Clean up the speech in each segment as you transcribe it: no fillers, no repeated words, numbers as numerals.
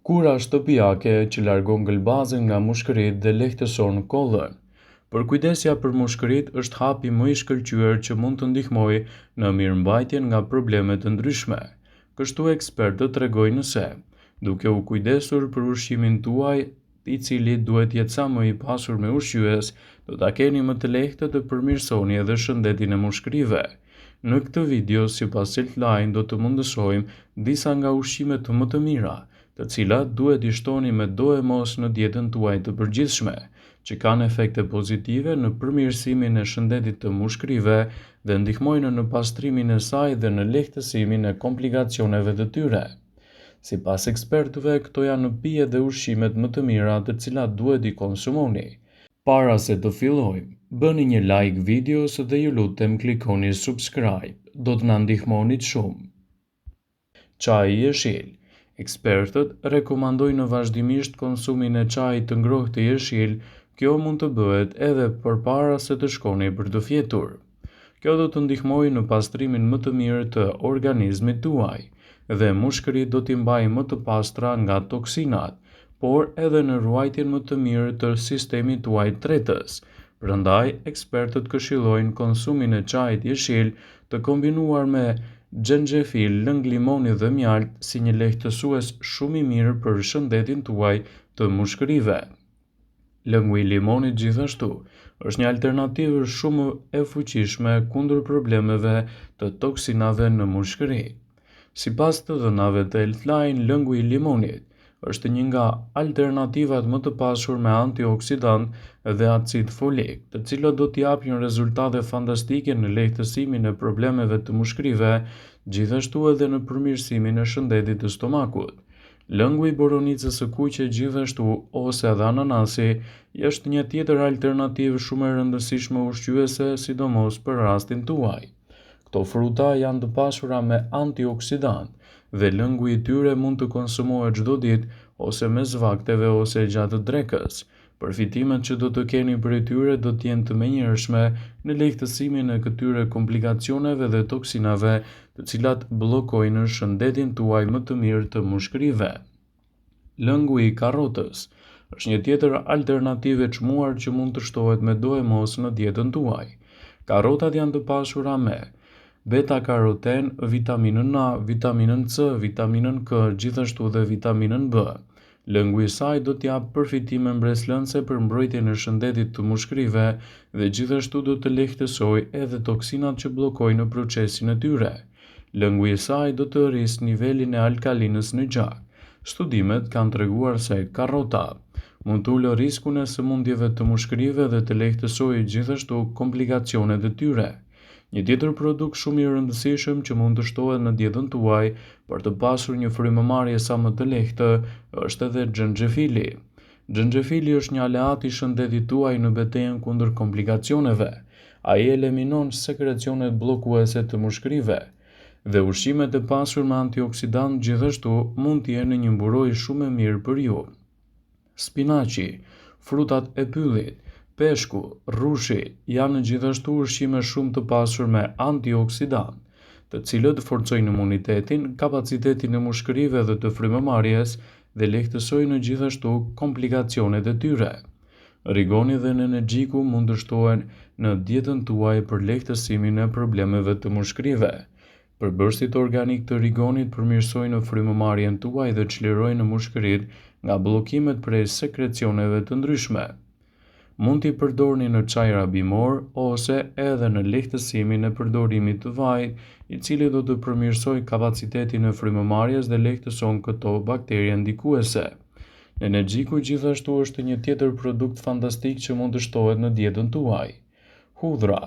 Kura shtëpiake që largon gëlbazën nga mushkëritë dhe lehtëson kollën. Përkujdesja për mushkëritë është hapi më i shkëlqyer që mund të ndihmojë në mirëmbajtjen nga probleme të ndryshme. Kështu ekspertët tregojnë se, duke u kujdesur për ushqimin tuaj, i cili duhet jetë sa më i pasur me ushqyes, do ta keni më të lehtë të përmirësoni edhe shëndetin e mushkërive. Në këtë video, sipas Healthline, do të mundësojmë disa nga ushqimet më të mira, të cilat duhet i shtoni me do e mos në dietën tuaj të përgjithshme, që kanë efekte pozitive në përmirësimin e shëndetit të mushkërive dhe ndihmojnë në pastrimin e saj dhe në lehtësimin e komplikacioneve të tyre. Sipas ekspertëve, këto janë pijet dhe ushqimet më të mira të cilat duhet i konsumoni. Para se të fillojmë, bëni një like videos dhe ju lutem klikoni subscribe, do të na ndihmonit shumë. Çaji i jeshil. Ekspertët rekomandojnë vazhdimisht konsumin e çajit të ngrohtë të jeshil, kjo mund të bëhet edhe përpara se të shkoni për të fjetur. Kjo do të ndihmojë në pastrimin më të mirë të organizmit tuaj dhe mushkëritë do t'i mbajë më të pastra nga toksinat, por edhe në ruajtjen më të mirë të sistemit tuaj tretës. Prandaj, ekspertët këshillojnë konsumin e çajit jeshil të kombinuar me xhenxhefil, lëng limoni dhe mjaltë si një lehtësues shumë i mirë për shëndetin tuaj të mushkërive. Lëngu i limonit gjithashtu është një alternativë shumë e fuqishme kundër problemeve të toksinave në mushkëri. Sipas të dhënave të Healthline, lëngu i limonit është një nga alternativat më të pasur me antioksidant dhe acid folik, të cilët do t'i japin rezultate fantastike në lehtësimin e problemeve të mushkërive, gjithashtu edhe në përmirësimin e shëndetit të stomakut. Lëngu i boronicës së kuqe gjithashtu ose edhe ananasi është një tjetër alternativë shumë e rëndësishme ushqyese, sidomos për rastin tuaj. Këto fruta janë të pasura me antioksidant dhe lëngu i tyre mund të konsumohet çdo ditë ose mes vakteve ose gjatë drekës. Përfitimet që do të keni prej tyre do të jenë të menjëhershme në lehtësimin e këtyre komplikacioneve dhe toksinave, të cilat bllokojnë shëndetin tuaj më të mirë të mushkërive. Lëngu i karrotës është një tjetër alternativë e çmuar që mund të shtohet me do e mos në dietën tuaj. Karrotat janë të pasura me beta-karoten, vitaminën A, vitaminën C, vitaminën K, gjithashtu dhe vitaminën B. Lëngu i saj do t'jap përfitime mbreslënse për mbrojtjen e shëndetit të mushkërive dhe gjithashtu do të lehtësojë edhe toksinat që bllokojnë procesin e tyre. Lëngu i saj do të rrisë nivelin e alkalinës në gjak. Studimet kanë treguar se karrota mund të ulë riskun e sëmundjeve të mushkërive dhe të lehtësojë gjithashtu komplikacionet e tyre. Një tjetër produkt shumë i rëndësishëm që mund të shtohet në dietën tuaj për të pasur një frymëmarrje sa më të lehtë është edhe xhenxhefili. Xhenxhefili është një aleat i shëndetit tuaj në betejën kundër komplikacioneve. Ai eliminon sekrecionet bllokuese të mushkërive dhe ushqimet e pasur me antioksidant gjithashtu mund të jenë një mburojë shumë e mirë për ju. Spinaqi, frutat e pyllit, peshku, rrushi janë gjithashtu ushqime shumë të pasur me antioksidant, të cilët forcojnë imunitetin, kapacitetin e mushkërive dhe të frymëmarrjes dhe lehtësojnë gjithashtu komplikacionet e tyre. Rigoni dhe energjiku mund të shtohen në dietën tuaj për lehtësimin e problemeve të mushkërive. Përbërësit organik të rigonit përmirësojnë frymëmarrjen tuaj dhe çlirojnë mushkëritë nga bllokimet prej sekrecioneve të ndryshme. Mund t'i përdorni në çaj rabimor ose edhe në lehtësimin e përdorimit të vajit, i cili do të përmirësojë kapacitetin e frymëmarrjes dhe lehtëson këto bakterie ndikuese. Energjiku gjithashtu është një tjetër produkt fantastik që mund të shtohet në dietën tuaj. Hudhra.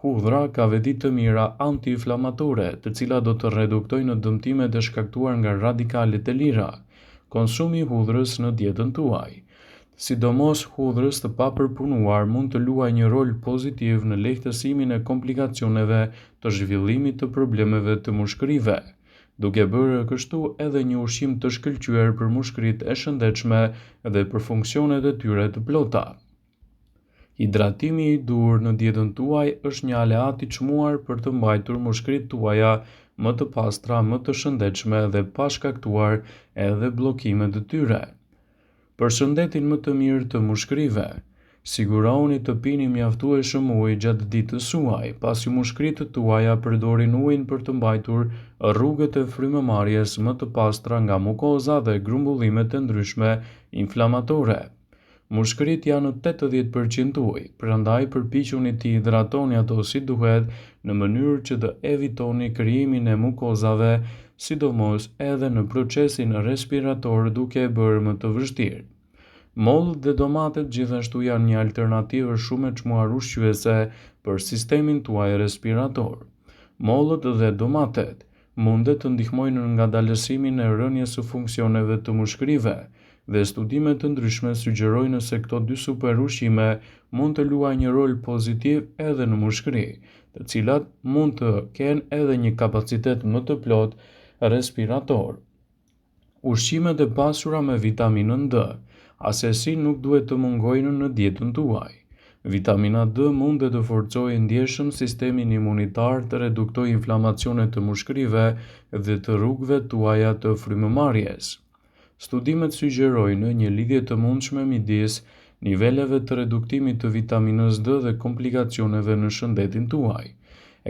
Hudhra ka vedi të mira anti-inflamatore, të cilat do të reduktojnë dëmtimet e shkaktuar nga radikalet e lira. Konsumi i hudhrës në dietën tuaj. Sidomos hudhrës të papërpunuar mund të luajë një rol pozitiv në lehtësimin e komplikacioneve të zhvillimit të problemeve të mushkërive, duke bërë kështu edhe një ushqim të shkëlqyer për mushkëritë e shëndetshme dhe për funksionet e tyre të plota. Hidratimi i dur në dietën tuaj është një aleat i çmuar për të mbajtur mushkëritë tuaja më të pastra, më të shëndetshme dhe pa shkaktuar edhe bllokime të tyre. Për shëndetin më të mirë të mushkërive, siguroni të pini mjaftueshëm ujë gjatë ditës suaj, pasi mushkëritë tuaja përdorin ujin për të mbajtur rrugët e frymëmarrjes më të pastra nga mukoza dhe grumbullimet e ndryshme inflamatore. Mushkërit janë 80% ujë, prandaj përpiquni të hidratoni ato si duhet në mënyrë që të evitoni krijimin e mukozave, sidomos edhe në procesin respirator duke e bërë më të vështirë. Mollët dhe domatet gjithashtu janë një alternativë shumë e çmuar ushqyese për sistemin tuaj respirator. Mollët dhe domatet mundet të ndihmojnë në ngadalësimin e rënies së funksioneve të mushkërive, dhe studimet të ndryshme sugjerojnë se këto dy superushqime mund të luajnë një rol pozitiv edhe në mushkëri, të cilat mund të kenë edhe një kapacitet më të plotë respirator. Ushqimet e pasura me vitaminën D, asesi nuk duhet të mungojnë në dietën tuaj. Vitamina D mund të forcojë ndjeshëm sistemin imunitar, të reduktojë inflamacionet të mushkërive dhe të rrugëve tuaja të frymëmarrjes. Studimet sugjerojnë një lidhje të mundshme midis niveleve të reduktimit të vitaminës D dhe komplikacioneve në shëndetin tuaj.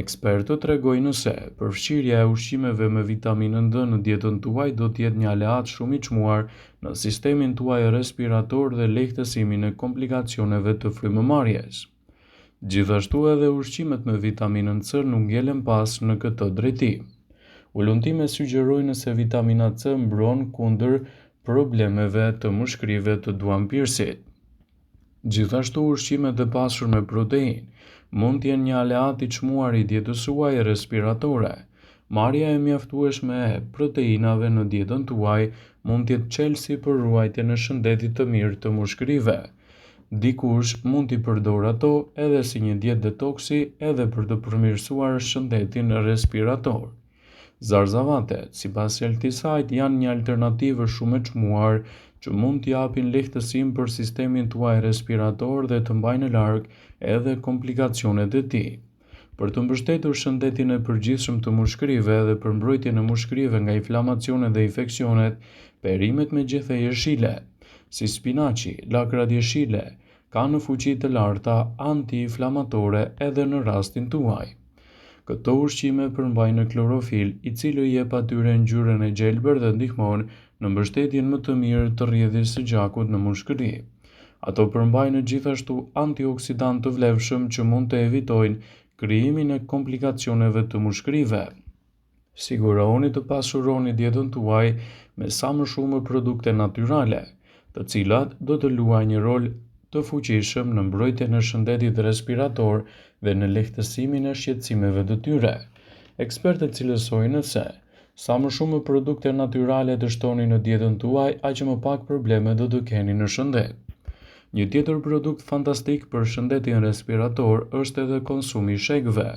Ekspertët tregojnë se përfshirja e ushqimeve me vitaminën D në dietën tuaj do të jetë një aleat shumë i çmuar në sistemin tuaj respirator dhe lehtësimin e komplikacioneve të frymëmarrjes. Gjithashtu edhe ushqimet me vitaminën C nuk ngelen pas në këtë drejtim. Ullumtimet sugjerojnë se vitamina C mbron kundër problemeve të mushkërive të duanpirësit. Gjithashtu ushqimet e pasur me protein mund të jenë një aleat i çmuar i dietës suaj respiratore. Marrja e mjaftueshme e proteinave në dietën tuaj mund të jetë çelësi për ruajtjen e shëndetit të mirë të mushkërive. Dikush mund t'i përdorë ato edhe si një dietë detoksi edhe për të përmirësuar shëndetin respirator. Zarzavatet, sipas Eltisajt, janë një alternativë shumë e çmuar që mund t'i japin lehtësim për sistemin tuaj respirator dhe të mbajnë larg edhe komplikacionet e tij. Për të mbështetur shëndetin e përgjithshëm të mushkërive dhe për mbrojtjen e mushkërive nga inflamacionet dhe infeksionet, perimet me gjethe jeshile, si spinaçi, lagrat jeshile, kanë fuqi të larta anti-inflamatore edhe në rastin tuaj. Këto ushqime përmbajnë klorofil, i cili i jep atyre ngjyrën e gjelbër dhe ndihmon në mbështetjen më të mirë të rrjedhjes së gjakut në mushkëri. Ato përmbajnë gjithashtu antioksidant të vlefshëm që mund të evitojnë krijimin e komplikacioneve të mushkërive. Siguroni të pasuroni dietën tuaj me sa më shumë produkte natyrale, të cilat do të luajnë një rol të fuqishëm në mbrojtjen e shëndetit respirator dhe në lehtësimin e shqetësimeve të tyre. Ekspertët cilësojnë se sa më shumë produkte natyrale të shtoni në dietën tuaj, aq më pak probleme do të keni në shëndet. Një tjetër produkt fantastik për shëndetin respirator është edhe konsumi i shegëve.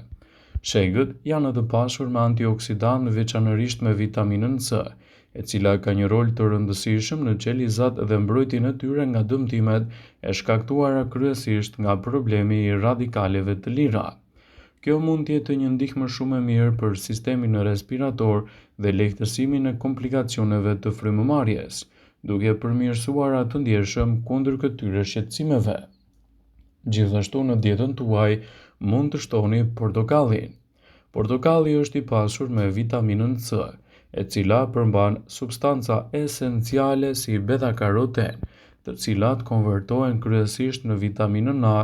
Shegët janë të pasur me antioksidant, veçanërisht me vitaminën C, e cila ka një rol të rëndësishëm në qelizat dhe mbrojtjen e tyre nga dëmtimet e shkaktuara kryesisht nga problemi i radikaleve të lira. Kjo mund të jetë një ndihmë shumë e mirë për sistemin respirator dhe lehtësimin e komplikacioneve të frymëmarrjes, duke përmirësuar atë ndjeshëm kundër këtyre shqetësimeve. Gjithashtu në dietën tuaj mund të shtoni portokallin. Portokalli është i pasur me vitaminën C, e cila përmban substanca esenciale si beta-karoten, të cilat konvertohen kryesisht në vitaminën A,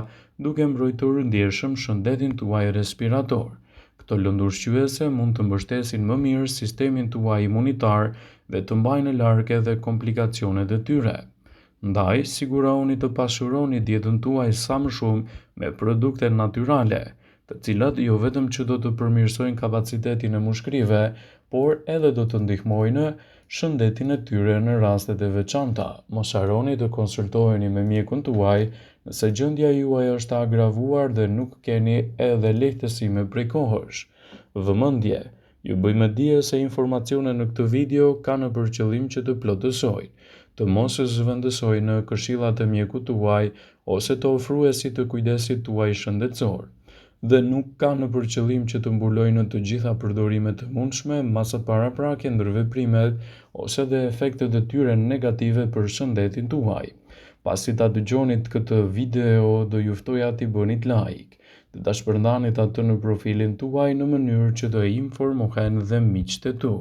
duke mbrojtur ndjeshëm shëndetin tuaj respirator. Këto lëndë ushqyese mund të mbështesin më mirë sistemin tuaj imunitar dhe të mbajnë larg edhe komplikacionet e tyre. Ndaj, siguroni të pasuroni dietën tuaj sa më shumë me produkte natyrale, të cilat jo vetëm që do të përmirësojnë kapacitetin e mushkërive, por edhe do të ndihmojnë shëndetin e tyre në rastet e veçanta. Mos harroni të konsultoheni me mjekun tuaj nëse gjendja juaj është agravuar dhe nuk keni edhe lehtësime prej kohësh. Vëmendje, ju bëjmë dije se informacionet në këtë video kanë për qëllim që të plotësojnë, të mos e zëvendësojnë në këshillat e mjekut tuaj ose të ofruesit të kujdesit tuaj shëndetësor. dhe nuk ka në përqëllim që të mbulojë në të gjitha përdorimet e mundshme, masaparaprakje ndër veprimet ose edhe efektet e tyre negative për shëndetin tuaj. Pasi ta dëgjonit këtë video, do ju ftoja t'i bënit like dhe ta shpërndanit atë në profilin tuaj në mënyrë që të informohen dhe miqtë e tu.